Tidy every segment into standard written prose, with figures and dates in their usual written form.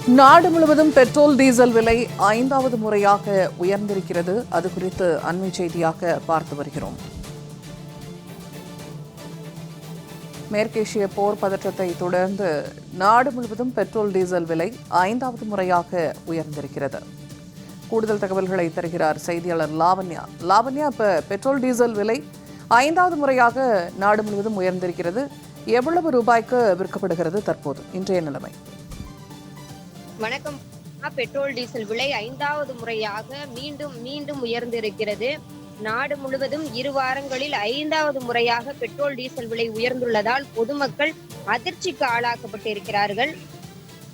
நாடு முழுவதும் petrol diesel விலை 5வது முறையாக உயர்ந்திருக்கிறது. அது குறித்து அண்மை செய்தியாக பார்த்து வருகிறோம். மேற்கேசிய போர் பதற்றத்தை தொடர்ந்து நாடு முழுவதும் பெட்ரோல் டீசல் விலை 5வது முறையாக உயர்ந்திருக்கிறது. கூடுதல் தகவல்களை தருகிறார் செய்தியாளர் லாவண்யா. லாவண்யா, இப்ப பெட்ரோல் டீசல் விலை 5வது முறையாக நாடு முழுவதும் உயர்ந்திருக்கிறது. எவ்வளவு ரூபாய்க்கு விற்கப்படுகிறது தற்போது இன்றைய நிலைமை? வணக்கம். பெட்ரோல் டீசல் விலை 5வது முறையாக மீண்டும் உயர்ந்திருக்கிறது. நாடு முழுவதும் 2 வாரங்களில் 5வது முறையாக பெட்ரோல் டீசல் விலை உயர்ந்துள்ளதால் பொதுமக்கள் அதிர்ச்சிக்கு ஆளாக்கப்பட்டிருக்கிறார்கள்.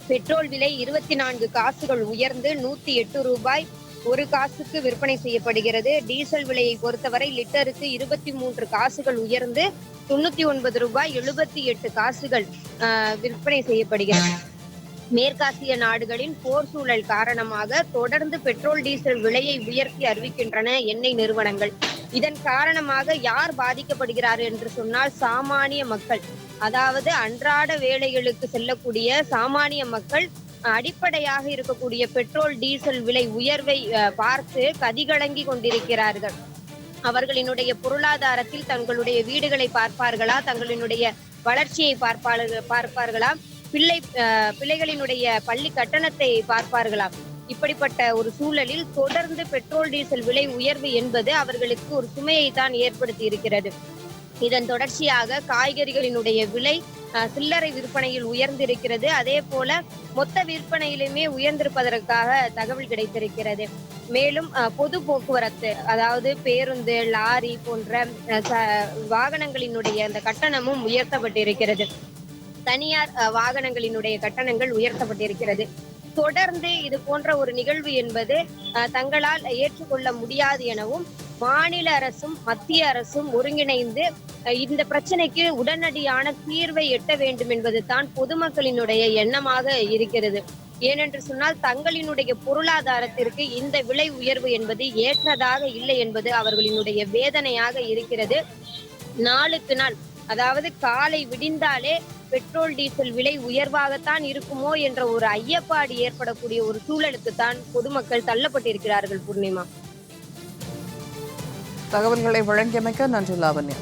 பெட்ரோல் விலை 24 காசுகள் உயர்ந்து 108 ரூபாய் 1 காசுக்கு விற்பனை செய்யப்படுகிறது. டீசல் விலையை பொறுத்தவரை லிட்டருக்கு 23 காசுகள் உயர்ந்து 99 ரூபாய் 78 காசுகள் விற்பனை செய்யப்படுகிறது. மேற்காசிய நாடுகளின் போர் சூழல் காரணமாக தொடர்ந்து பெட்ரோல் டீசல் விலையை உயர்த்தி அறிவிக்கின்றன எண்ணெய் நிறுவனங்கள். இதன் காரணமாக யார் பாதிக்கப்படுகிறார் என்று சொன்னால் சாமானிய மக்கள், அதாவது அன்றாட வேலைகளுக்கு செல்லக்கூடிய சாமானிய மக்கள் அடிப்படையாக இருக்கக்கூடிய பெட்ரோல் டீசல் விலை உயர்வை பார்த்து கதிகலங்கி கொண்டிருக்கிறார்கள். அவர்களினுடைய பொருளாதாரத்தில் தங்களுடைய வீடுகளை பார்ப்பார்களா, தங்களினுடைய வளர்ச்சியை பார்ப்பார்களா, பிள்ளைகளினுடைய பள்ளி கட்டணத்தை பார்ப்பார்களாம். இப்படிப்பட்ட ஒரு சூழலில் தொடர்ந்து பெட்ரோல் டீசல் விலை உயர்வு என்பது அவர்களுக்கு ஒரு சுமையை தான் ஏற்படுத்தி இருக்கிறது. இதன் தொடர்ச்சியாக காய்கறிகளினுடைய விலை சில்லறை விற்பனையில் உயர்ந்திருக்கிறது. அதே போல மொத்த விற்பனையிலுமே உயர்ந்திருப்பதற்காக தகவல் கிடைத்திருக்கிறது. மேலும் பொது போக்குவரத்து, அதாவது பேருந்து, லாரி போன்ற வாகனங்களினுடைய அந்த கட்டணமும் உயர்த்தப்பட்டிருக்கிறது. தனியார் வாகனங்களினுடைய கட்டணங்கள் உயர்த்தப்பட்டிருக்கிறது. தொடர்ந்து இது போன்ற ஒரு நிகழ்வு என்பது தங்களால் ஏற்றுக்கொள்ள முடியாது எனவும் மாநில அரசும் மத்திய அரசும் ஒருங்கிணைந்து இந்த பிரச்சனைக்கு உடனடியான தீர்வை எட்ட வேண்டும் என்பது தான் பொதுமக்களினுடைய எண்ணமாக இருக்கிறது. ஏனென்று சொன்னால் தங்களினுடைய பொருளாதாரத்திற்கு இந்த விலை உயர்வு என்பது ஏற்றதாக இல்லை என்பது அவர்களினுடைய வேதனையாக இருக்கிறது. நாளுக்கு நாள், அதாவது காலை விடிந்தாலே பெட்ரோல் டீசல் விலை உயர்வாகத்தான் இருக்குமோ என்ற ஒரு ஐயப்பாடு ஏற்படக்கூடிய ஒரு சூழலுக்கு தான் பொதுமக்கள் தள்ளப்பட்டிருக்கிறார்கள். பூர்ணிமா, தகவல்களை வழங்கியமைக்க நன்றி லாவண்யா.